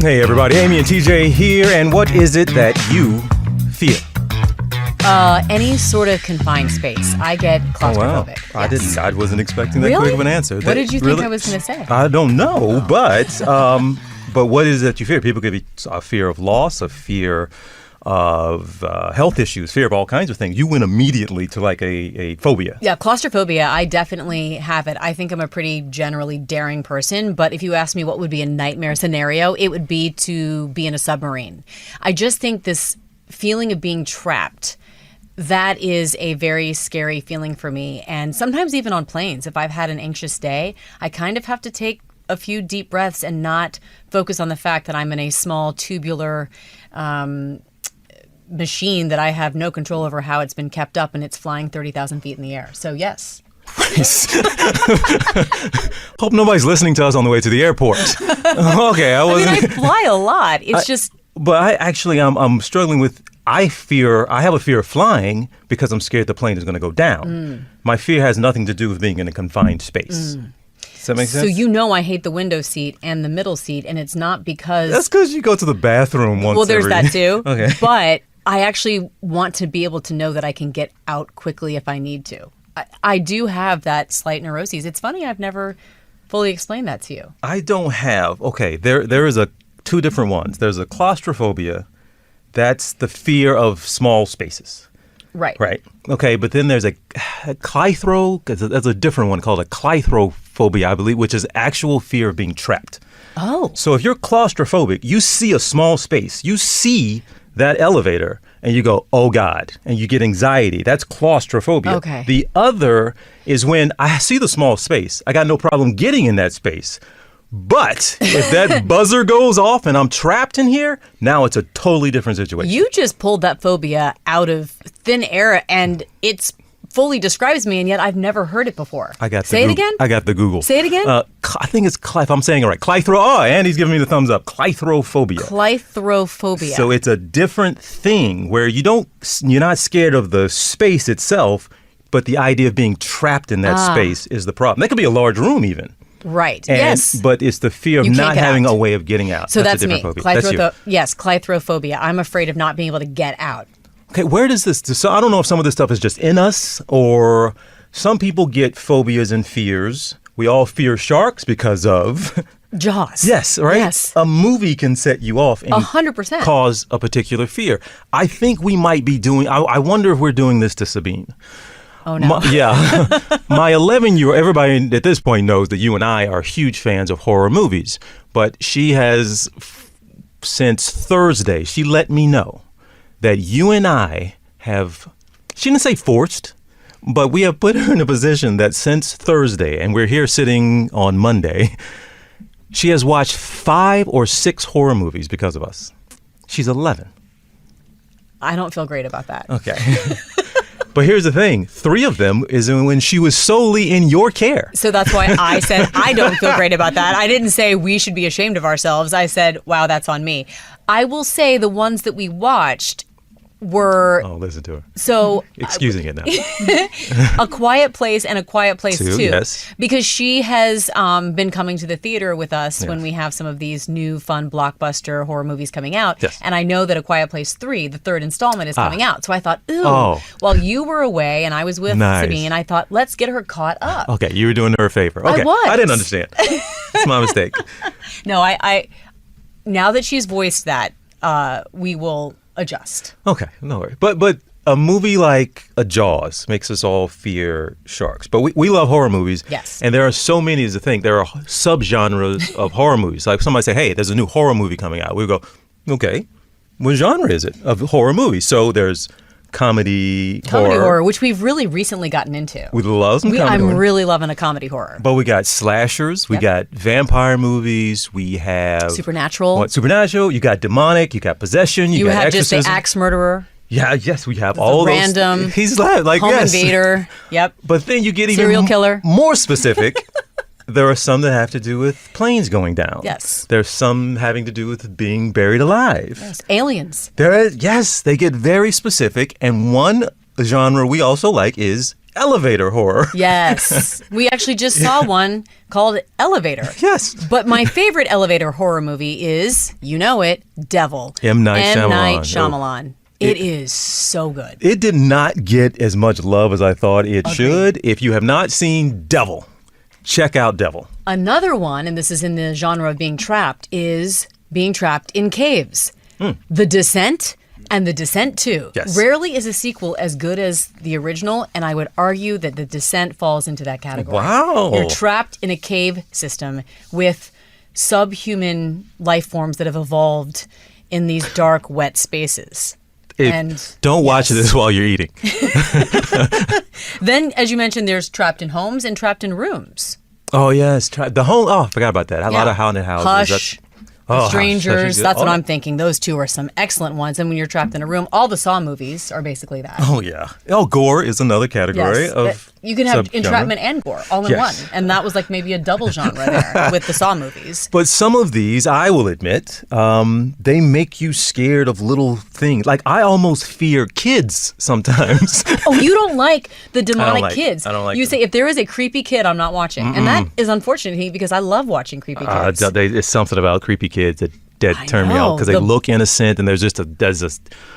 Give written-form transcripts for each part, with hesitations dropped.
Hey everybody, Amy and TJ here, and what is it that you feel? Any sort of confined space. I get claustrophobic. Oh, wow. Yes. I wasn't expecting that Really? quick of an answer. What did you think I was going to say? I don't know, but what is it that you fear? People could be a fear of loss, a fear of health issues, fear of all kinds of things. You went immediately to like a phobia. Yeah, claustrophobia, I definitely have it. I think I'm a pretty generally daring person, but if you ask me what would be a nightmare scenario, it would be to be in a submarine. I just think this feeling of being trapped, that is a very scary feeling for me. And sometimes even on planes, if I've had an anxious day, I kind of have to take a few deep breaths and not focus on the fact that I'm in a small tubular machine that I have no control over how it's been kept up, and it's flying 30,000 feet in the air. So yes. Hope nobody's listening to us on the way to the airport. Okay, I fly a lot. It's But I'm struggling with. I have a fear of flying because I'm scared the plane is going to go down. My fear has nothing to do with being in a confined space. Does that make sense? So you know I hate the window seat and the middle seat, and it's not because... That's because you go to the bathroom once. Well, there's that too. Okay. But I actually want to be able to know that I can get out quickly if I need to. I do have that slight neuroses. It's funny, I've never fully explained that to you. I don't have... Okay, there is two different ones. There's a claustrophobia. That's the fear of small spaces. Right. Right. Okay, but then there's a there's a different one called a clythrophobia, I believe, which is actual fear of being trapped. Oh. So if you're claustrophobic, you see a small space, you see that elevator, and you go, oh God, and you get anxiety. That's claustrophobia. Okay. The other is when I see the small space, I got no problem getting in that space. But if that buzzer goes off and I'm trapped in here, now it's a totally different situation. You just pulled that phobia out of thin air, and it's fully describes me, and yet I've never heard it before. Say it again? I got the Google. Say it again? I think it's I'm saying it right. And he's giving me the thumbs up. Clythrophobia. Clythrophobia. So it's a different thing where you're not scared of the space itself, but the idea of being trapped in that space is the problem. That could be a large room even. Right. Yes. But it's the fear of not having a way of getting out. So that's a me. different phobia. Yes, clythrophobia. I'm afraid of not being able to get out. Okay, where does this... So I don't know if some of this stuff is just in us, or some people get phobias and fears. We all fear sharks because of... Jaws. Yes, right? Yes. A movie can set you off and 100%. cause a particular fear. I think we might be doing... I wonder if we're doing this to Sabine. Oh, no. My 11-year-old, everybody at this point knows that you and I are huge fans of horror movies. But she has, since Thursday, she let me know that you and I have, she didn't say forced, but we have put her in a position that since Thursday, and we're here sitting on Monday, she has watched 5 or 6 horror movies because of us. She's 11. I don't feel great about that. Okay. But here's the thing. 3 of them is when she was solely in your care. So that's why I said I don't feel great about that. I didn't say we should be ashamed of ourselves. I said, wow, that's on me. I will say the ones that we watched were... Oh, listen to her. So... Excusing it now. A Quiet Place and A Quiet Place 2. Yes. Because she has been coming to the theater with us when we have some of these new fun blockbuster horror movies coming out. Yes. And I know that A Quiet Place 3, the 3rd installment, is coming out. So I thought, while you were away and I was with Sabine, I thought, let's get her caught up. Okay, you were doing her a favor. Okay. I was. I didn't understand. It's my mistake. No, I now that she's voiced that, we will adjust. Okay, no worries. But a movie like a Jaws makes us all fear sharks. But we love horror movies. Yes. And there are so many is the thing. There are subgenres of horror movies. Like somebody say, hey, there's a new horror movie coming out. We go, okay, what genre is it of horror movies? So there's comedy horror, which we've really recently gotten into. We love some comedy I'm horror. really loving a comedy horror. But we got slashers, we got vampire movies, we have Supernatural. You got demonic, you got possession, you got have exorcism. just the axe murderer. Yeah, yes, we have all random, those. He's like home yes. invader. Yep. But then you get even serial killer. More specific. There are some that have to do with planes going down. Yes. There's some having to do with being buried alive. Yes. Aliens. Yes, they get very specific. And one genre we also like is elevator horror. Yes. We actually just saw one called Elevator. Yes. But my favorite elevator horror movie is, you know it, Devil. M. Night Shyamalan. It is so good. It did not get as much love as I thought it should. If you have not seen Devil, check out Devil. Another one, and this is in the genre of being trapped, is being trapped in caves. The Descent and The Descent 2. Yes. Rarely is a sequel as good as the original, and I would argue that The Descent falls into that category. Wow. You're trapped in a cave system with subhuman life forms that have evolved in these dark, wet spaces. Don't watch this while you're eating. Then, as you mentioned, there's trapped in homes and trapped in rooms. Oh, yes. The home. Oh, I forgot about that. A lot of haunted houses. Hush. Strangers, that's what I'm thinking. Those two are some excellent ones. And when you're trapped in a room, all the Saw movies are basically that. Oh, yeah. Gore is another category of you can have entrapment and gore all in one. And that was like maybe a double genre there with the Saw movies. But some of these, I will admit, they make you scared of little things. Like, I almost fear kids sometimes. Oh, you don't like the demonic kids. I don't like You them. say, if there is a creepy kid, I'm not watching. And that is unfortunate to me because I love watching creepy kids. It's something about creepy kids that turn me know. off because they look innocent and there's oof.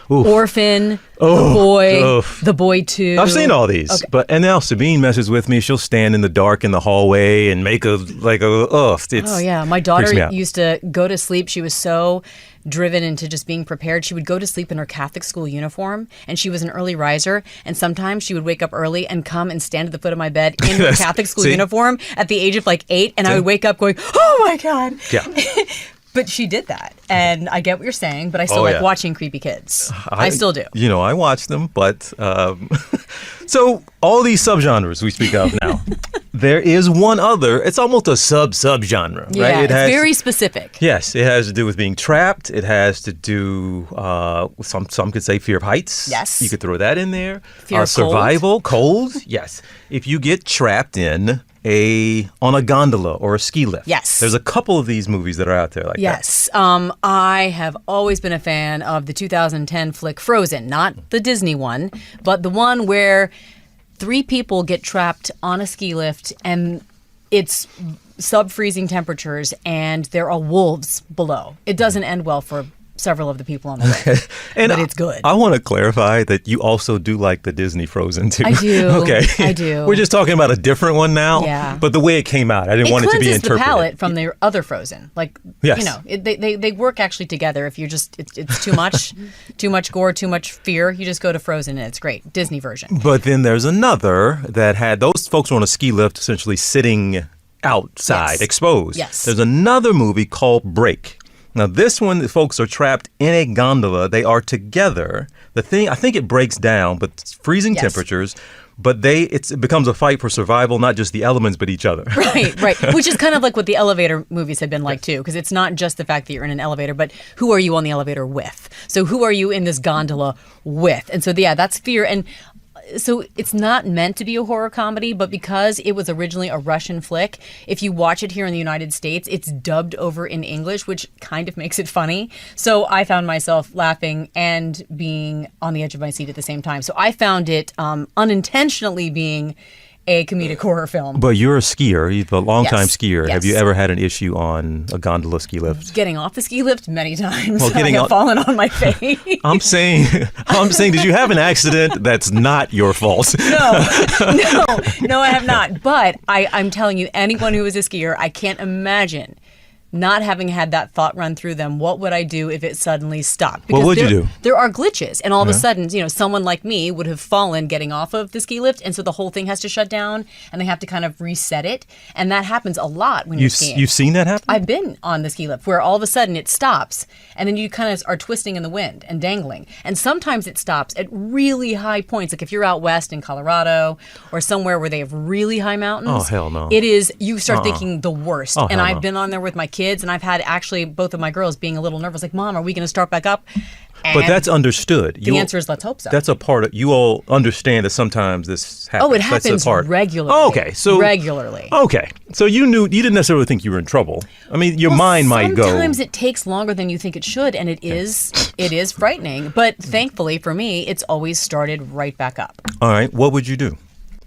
Orphan, the boy 2. I've seen all these, but and now Sabine messes with me. She'll stand in the dark in the hallway and make Oh yeah, my daughter used to go to sleep. She was so driven into just being prepared. She would go to sleep in her Catholic school uniform, and she was an early riser. And sometimes she would wake up early and come and stand at the foot of my bed in her Catholic school uniform at the age of like 8, and I would wake up going, "Oh my God!" Yeah. But she did that, and I get what you're saying, but I still like watching creepy kids. I still do. You know, I watch them, but so all these subgenres we speak of now, there is one other. It's almost a subgenre, right? Yeah, it's very specific. Yes, it has to do with being trapped. It has to do some could say fear of heights. Yes, you could throw that in there. Fear of survival, cold. Yes, if you get trapped on a gondola or a ski lift. Yes. There's a couple of these movies that are out there like that. Yes. I have always been a fan of the 2010 flick Frozen, not the Disney one, but the one where 3 people get trapped on a ski lift and it's sub-freezing temperatures and there are wolves below. It doesn't end well for several of the people on the lift, but it's good. I want to clarify that you also do like the Disney Frozen too. I do. Okay. I do. We're just talking about a different one now. Yeah. But the way it came out, I didn't want it to be interpreted. It cleanses the palate from the other Frozen. Like, yes. You know, they work actually together. If you're just, it's too much, too much gore, too much fear, you just go to Frozen and it's great. Disney version. But then there's another that had, those folks were on a ski lift essentially sitting outside, exposed. Yes. There's another movie called Break. Now, this one, the folks are trapped in a gondola. They are together. The thing, I think it breaks down, but it's freezing temperatures. But it becomes a fight for survival, not just the elements, but each other. Right. Which is kind of like what the elevator movies have been like, too. Because it's not just the fact that you're in an elevator, but who are you on the elevator with? So who are you in this gondola with? And so, that's fear. And so it's not meant to be a horror comedy, but because it was originally a Russian flick, if you watch it here in the United States, it's dubbed over in English, which kind of makes it funny. So I found myself laughing and being on the edge of my seat at the same time. So I found it unintentionally being a comedic horror film. But you're a skier. You're a long-time skier. Yes. Have you ever had an issue on a gondola ski lift? Getting off the ski lift many times. Well, I have fallen on my face. I'm saying, did you have an accident that's not your fault? No, I have not. But I'm telling you, anyone who is a skier, I can't imagine not having had that thought run through them. What would I do if it suddenly stopped? Because what would you do? There are glitches, and all of a sudden, someone like me would have fallen getting off of the ski lift, and so the whole thing has to shut down, and they have to kind of reset it, and that happens a lot when you're skiing. You've seen that happen? I've been on the ski lift where all of a sudden it stops, and then you kind of are twisting in the wind and dangling, and sometimes it stops at really high points. Like if you're out west in Colorado or somewhere where they have really high mountains. Oh hell no! It is. You start thinking the worst, and I've been on there with my kids, and I've had actually both of my girls being a little nervous, like, Mom, are we going to start back up? And but that's understood. The answer is let's hope so. That's a part of, you all understand that sometimes this happens. Oh, it happens regularly. Oh, okay. So regularly. Okay. So you didn't necessarily think you were in trouble. I mean, your mind might go. Sometimes it takes longer than you think it should, and it is frightening. But thankfully for me, it's always started right back up. All right. What would you do?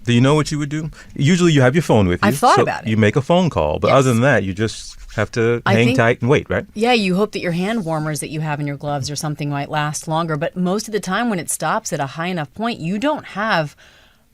Do you know what you would do? Usually you have your phone with you. I've thought about it. You make a phone call. But Yes. other than that, you just have to hang tight and wait, right? Yeah, you hope that your hand warmers that you have in your gloves or something might last longer. But most of the time when it stops at a high enough point, you don't have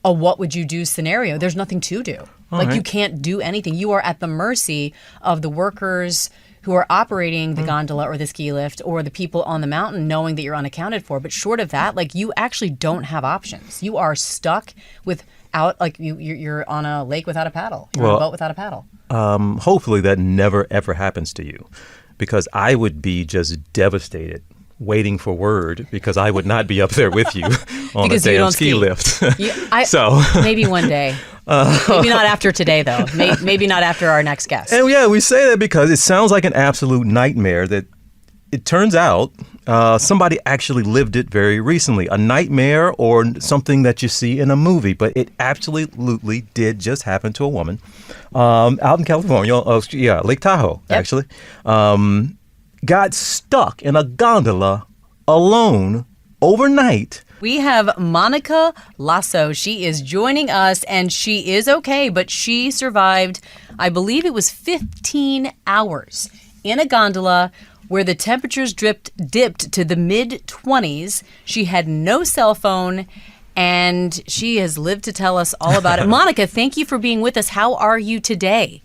a what would you do scenario. There's nothing to do. You can't do anything. You are at the mercy of the workers who are operating the gondola or the ski lift or the people on the mountain knowing that you're unaccounted for. But short of that, you actually don't have options. You are stuck without, you're on a lake without a paddle. You're on a boat without a paddle. Hopefully that never, ever happens to you, because I would be just devastated waiting for word, because I would not be up there with you on a damn ski lift. So maybe one day. Maybe not after today, though. Maybe not after our next guest. And yeah, we say that because it sounds like an absolute nightmare that it turns out somebody actually lived it very recently. A nightmare or something that you see in a movie, but it absolutely did just happen to a woman out in California. Lake Tahoe, actually. Got stuck in a gondola alone overnight. We have Monica Laso. She is joining us, and she is okay, but she survived, I believe it was 15 hours in a gondola where the temperatures dipped to the mid-20s. She had no cell phone, and she has lived to tell us all about it. Monica, thank you for being with us. How are you today?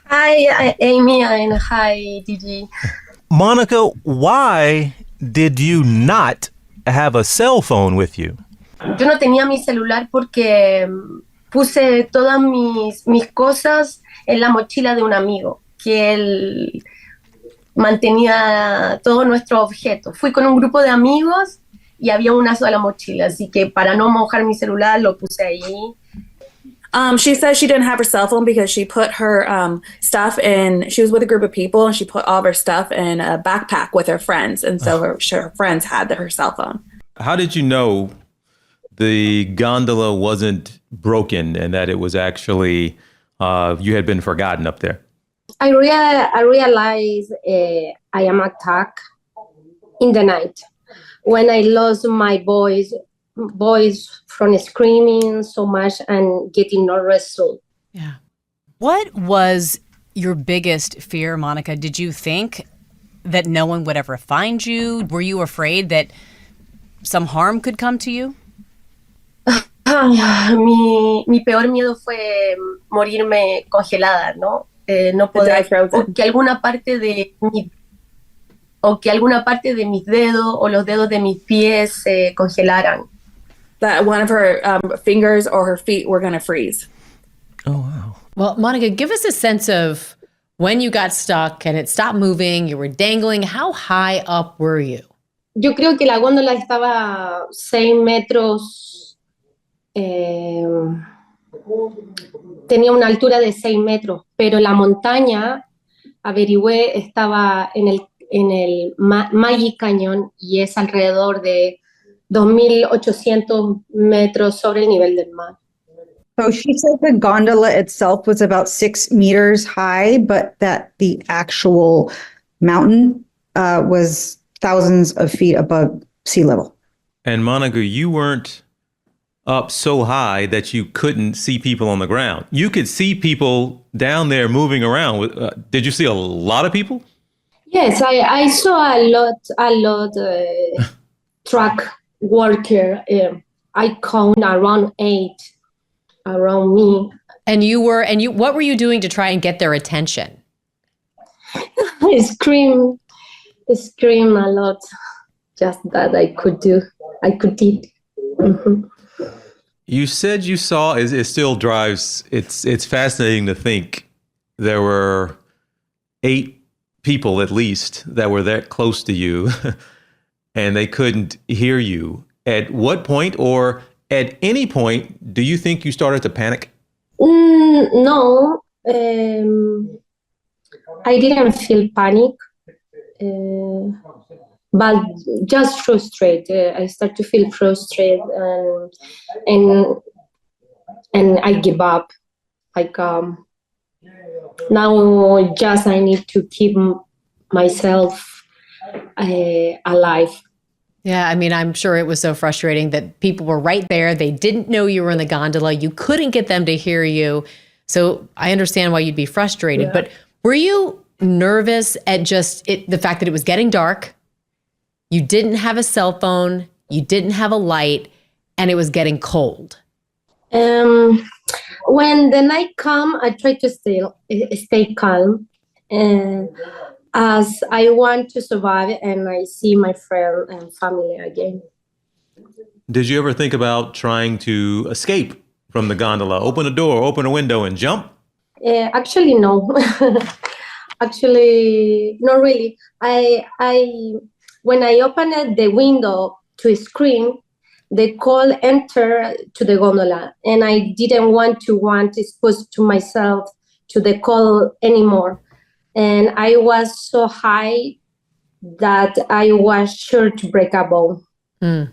Hi, Amy, and hi, Didi. Monica, why did you not have a cell phone with you? Yo no tenía mi celular porque puse todas mis cosas en la mochila de un amigo, que él mantenía todos nuestros objetos. Fui con un grupo de amigos y había una sola mochila, así que para no mojar mi celular lo puse ahí. She says she didn't have her cell phone because she put her stuff in, she was with a group of people and she put all of her stuff in a backpack with her friends. And so her friends had her cell phone. How did you know the gondola wasn't broken and that it was actually, you had been forgotten up there? I realized I am attacked in the night when I lost my voice from screaming so much and getting no result. Yeah. What was your biggest fear, Monica? Did you think that no one would ever find you? Were you afraid that some harm could come to you? Mi peor miedo fue morirme congelada, ¿no? No poder, o que alguna parte de mis dedos o los dedos de mis pies se congelaran. That one of her fingers or her feet were going to freeze. Oh, wow. Well, Monica, give us a sense of when you got stuck and it stopped moving, you were dangling. How high up were you? Yo creo que la góndola estaba 6 metros, tenía una altura de 6 metros, pero la montaña, averigüé, estaba en el Magic Canyon y es alrededor de 2,800 metros sobre el nivel del mar. So she said the gondola itself was about 6 meters high, but that the actual mountain was thousands of feet above sea level. And Monica, you weren't up so high that you couldn't see people on the ground. You could see people down there moving around. Did you see a lot of people? Yes, I saw a lot truck worker. I count around 8 around me. And what were you doing to try and get their attention? I scream a lot. Just that I could do. I could eat. Mm-hmm. You said you saw, it still drives, it's fascinating to think there were 8 people at least that were that close to you and they couldn't hear you. At what point or at any point do you think you started to panic? No, I didn't feel panic, but just frustrated. I start to feel frustrated and I give up. Like now, just I need to keep myself alive. Yeah, I mean, I'm sure it was so frustrating that people were right there. They didn't know you were in the gondola. You couldn't get them to hear you. So I understand why you'd be frustrated. Yeah. But were you nervous at just the fact that it was getting dark? You didn't have a cell phone. You didn't have a light. And it was getting cold. When the night come, I try to stay calm. And as I want to survive and I see my friend and family again. Did you ever think about trying to escape from the gondola? Open a door, open a window, and jump? Actually, no. Actually, not really. When I opened the window to scream, the call entered to the gondola, and I didn't want to expose to myself to the call anymore. And I was so high that I was sure to break a bone. Mm.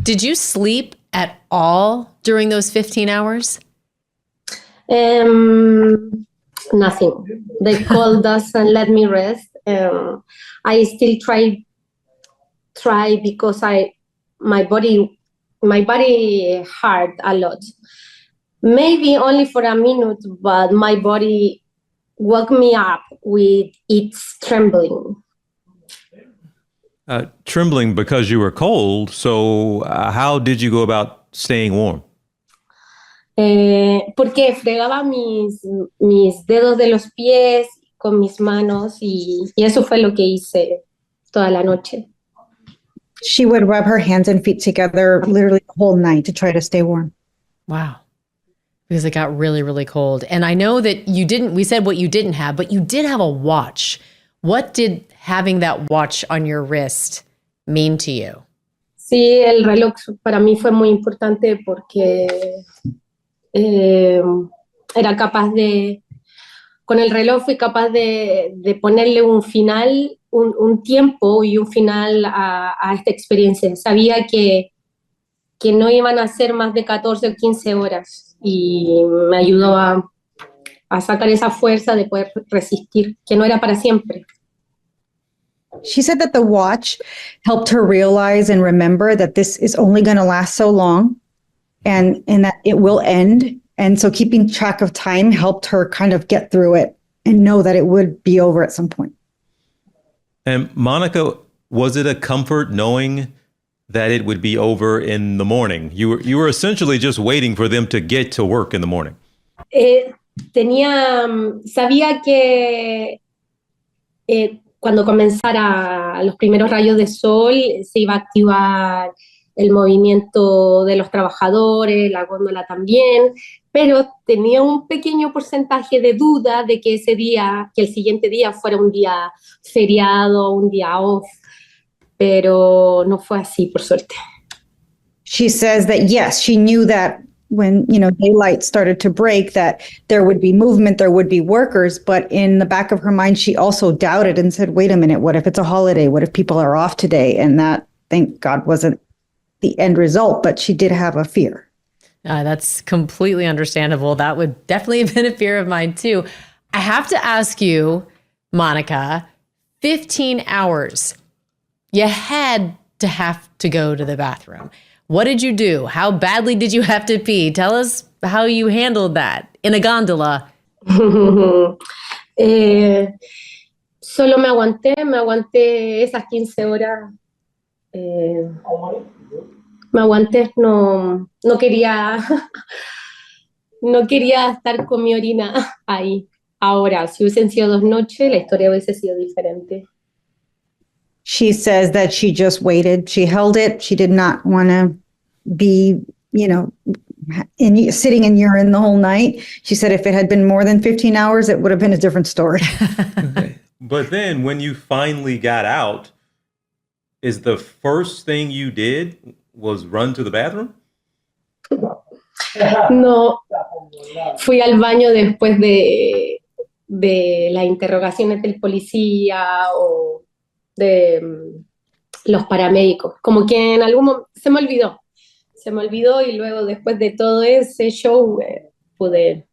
Did you sleep at all during those 15 hours? Nothing. The cold doesn't let me rest. I still try because my body hurt a lot. Maybe only for a minute, but my body woke me up with its trembling. Trembling because you were cold. So how did you go about staying warm? Porque fregaba mis dedos de los pies con mis manos y eso fue lo que hice toda la noche. She would rub her hands and feet together literally the whole night to try to stay warm. Wow. Because it got really, really cold. And I know that we said what you didn't have, but you did have a watch. What did having that watch on your wrist mean to you? Sí, el reloj para mí fue muy importante porque era capaz con el reloj fui capaz de ponerle un final, un tiempo y un final a esta experiencia. Sabía que no iban a ser más de 14 o 15 horas y me ayudó a sacar esa fuerza de poder resistir, que no era para siempre. She said that the watch helped her realize and remember that this is only going to last so long and that it will end. And so keeping track of time helped her kind of get through it and know that it would be over at some point. And Monica, was it a comfort knowing that it would be over in the morning? You were essentially just waiting for them to get to work in the morning. Sabía que cuando comenzara los primeros rayos de sol se iba a activar el movimiento de los trabajadores, la góndola también, pero tenía un pequeño porcentaje de duda de que que el siguiente día fuera un día feriado, un día off, pero no fue así, por suerte. She says that, yes, she knew that when, daylight started to break, that there would be movement, there would be workers. But in the back of her mind, she also doubted and said, wait a minute, what if it's a holiday? What if people are off today? And that, thank God, wasn't the end result, but she did have a fear. That's completely understandable. That would definitely have been a fear of mine too. I have to ask you, Monica, 15 hours. You had to have to go to the bathroom. What did you do? How badly did you have to pee? Tell us how you handled that in a gondola. Eh, Solo me aguanté esas 15 horas, eh, me aguanté, no quería, no quería estar con mi orina ahí. Ahora, si hubiesen sido 2 noches, la historia hubiese sido diferente. She says that she just waited. She held it. She did not want to be, you know, sitting in urine the whole night. She said if it had been more than 15 hours, it would have been a different story. Okay. But then when you finally got out, is the first thing you did was run to the bathroom? No, fui al baño después de las interrogaciones del policía o de los paramédicos. Como que en algún momento se me olvidó y luego después de todo ese show pude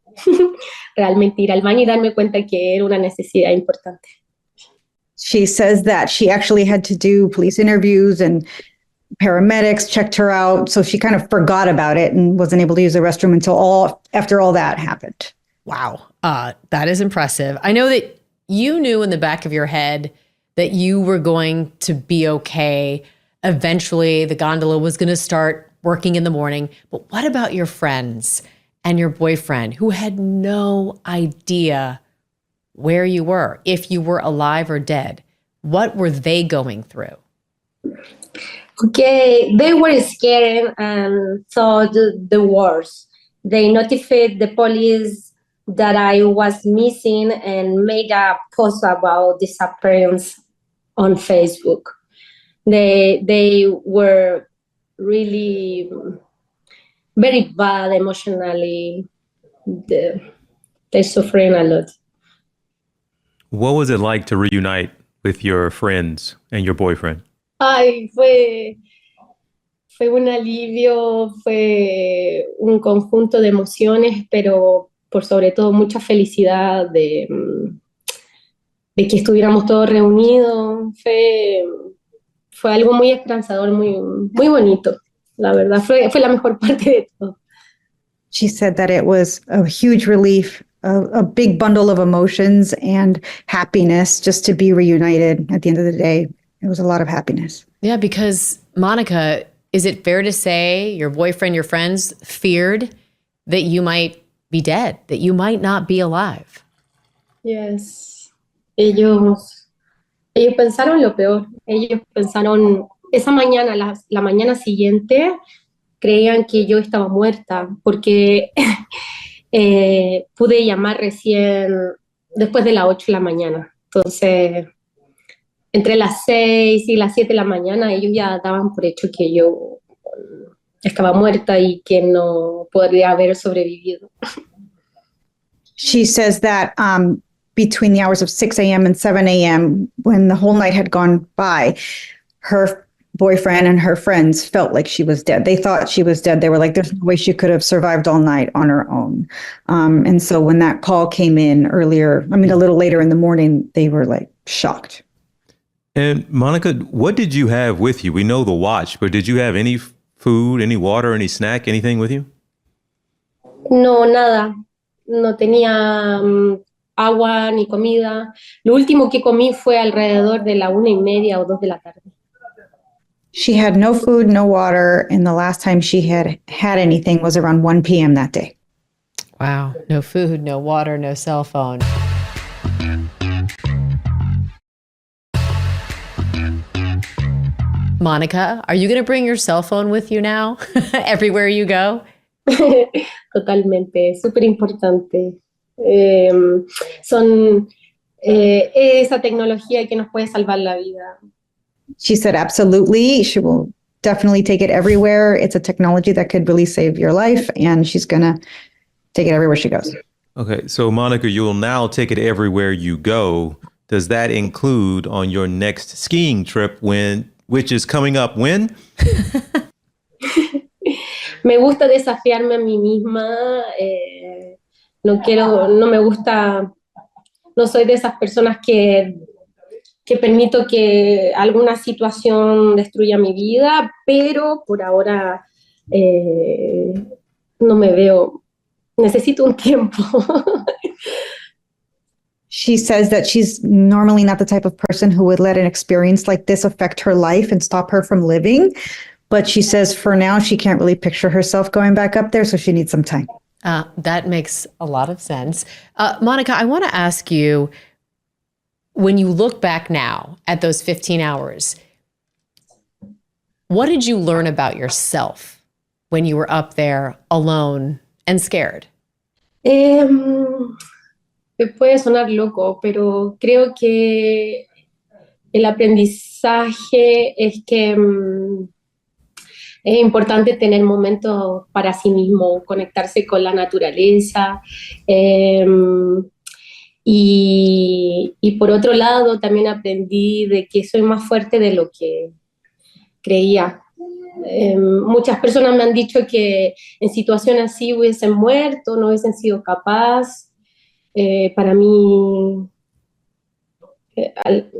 realmente ir al baño y darme cuenta que era una necesidad importante. She says that she actually had to do police interviews and paramedics checked her out. So she kind of forgot about it and wasn't able to use the restroom until after all that happened. Wow. That is impressive. I know that you knew in the back of your head that you were going to be okay. Eventually, the gondola was going to start working in the morning. But what about your friends and your boyfriend who had no idea where you were, if you were alive or dead? What were they going through? Okay, they were scared and thought the worst. They notified the police that I was missing and made a post about disappearance on Facebook. They were really very bad emotionally. They're suffering a lot. What was it like to reunite with your friends and your boyfriend? Ay, fue un alivio, fue un conjunto de emociones, pero por sobre todo mucha felicidad de que estuviéramos todos reunidos. Fue algo muy esperanzador, muy bonito. La verdad, fue la mejor parte de todo. She said that it was a huge relief, a big bundle of emotions and happiness just to be reunited at the end of the day. It was a lot of happiness. Yeah, because Monica, is it fair to say your boyfriend, your friends feared that you might be dead, that you might not be alive? Yes. Ellos pensaron lo peor. Ellos pensaron, esa mañana, la mañana siguiente, creían que yo estaba muerta, porque pude llamar recién después de las 8 de la mañana. Entonces, entre las 6 y las 7 de la mañana, ellos ya daban por hecho que yo estaba muerta y que no podría haber sobrevivido. She says that between the hours of 6 a.m. and 7 a.m., when the whole night had gone by, her boyfriend and her friends felt like she was dead. They thought she was dead. They were like, there's no way she could have survived all night on her own. And so when that call came in a little later in the morning, they were like shocked. And Monica, what did you have with you? We know the watch, but did you have any food, any water, any snack, anything with you? No, nada. No tenía agua ni comida. Lo último que comí fue alrededor de la 1:30 o 2 de la tarde. She had no food, no water, and the last time she had anything was around 1 p.m. that day. Wow. No food, no water, no cell phone. Monica, are you going to bring your cell phone with you now everywhere you go? Totalmente, súper importante. Son esa tecnología que nos puede salvar la vida. She said, absolutely. She will definitely take it everywhere. It's a technology that could really save your life, and she's going to take it everywhere she goes. Okay, so Monica, you'll now take it everywhere you go. Does that include on your next skiing trip, which is coming up when? Me gusta desafiarme a mí misma. No me gusta, no soy de esas personas que permito que alguna situación destruya mi vida, pero por ahora no me veo, necesito un tiempo. She says that she's normally not the type of person who would let an experience like this affect her life and stop her from living. But she says for now, she can't really picture herself going back up there, so she needs some time. That makes a lot of sense. Monica, I want to ask you, when you look back now at those 15 hours, what did you learn about yourself when you were up there alone and scared? Puede sonar loco, pero creo que el aprendizaje es que es importante tener momentos para sí mismo, conectarse con la naturaleza. Y por otro lado, también aprendí de que soy más fuerte de lo que creía. Muchas personas me han dicho que en situaciones así hubiesen muerto, no hubiesen sido capaz. Para mí,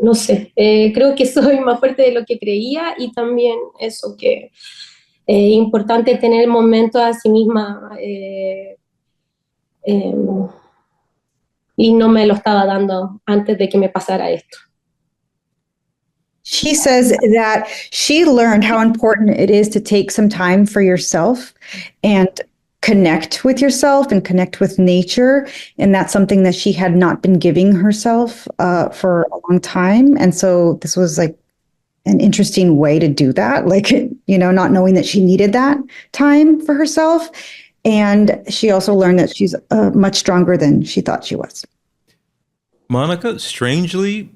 no sé, creo que soy más fuerte de lo que creía y también eso que es importante tener momentos a sí misma y no me lo estaba dando antes de que me pasara esto. She says that she learned how important it is to take some time for yourself and connect with yourself and connect with nature. And that's something that she had not been giving herself for a long time. And so this was like an interesting way to do that, like, not knowing that she needed that time for herself. And she also learned that she's much stronger than she thought she was. Monica, strangely,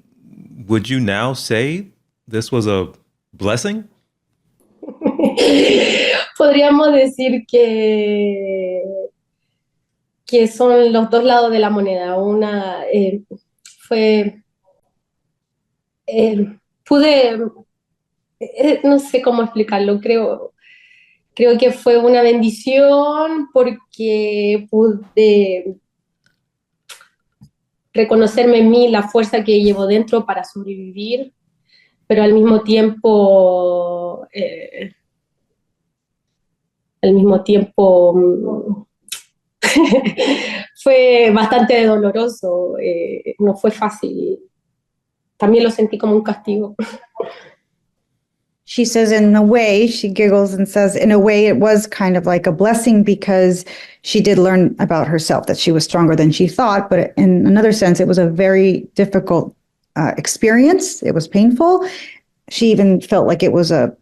would you now say this was a blessing? Podríamos decir que son los dos lados de la moneda. Una pude, no sé cómo explicarlo, creo que fue una bendición porque pude reconocerme en mí la fuerza que llevo dentro para sobrevivir, pero al mismo tiempo fue bastante doloroso, no fue fácil. También lo sentí como un castigo. She says, in a way, she giggles and says, in a way, it was kind of like a blessing because she did learn about herself, that she was stronger than she thought. But in another sense, it was a very difficult experience. It was painful. She even felt like it was a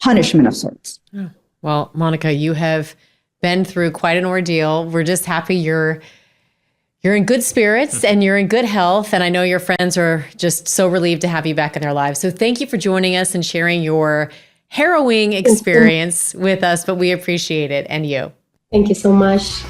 punishment of sorts. Oh. Well, Monica, you have been through quite an ordeal. We're just happy you're in good spirits and you're in good health. And I know your friends are just so relieved to have you back in their lives. So thank you for joining us and sharing your harrowing experience with us, but we appreciate it and you. Thank you so much.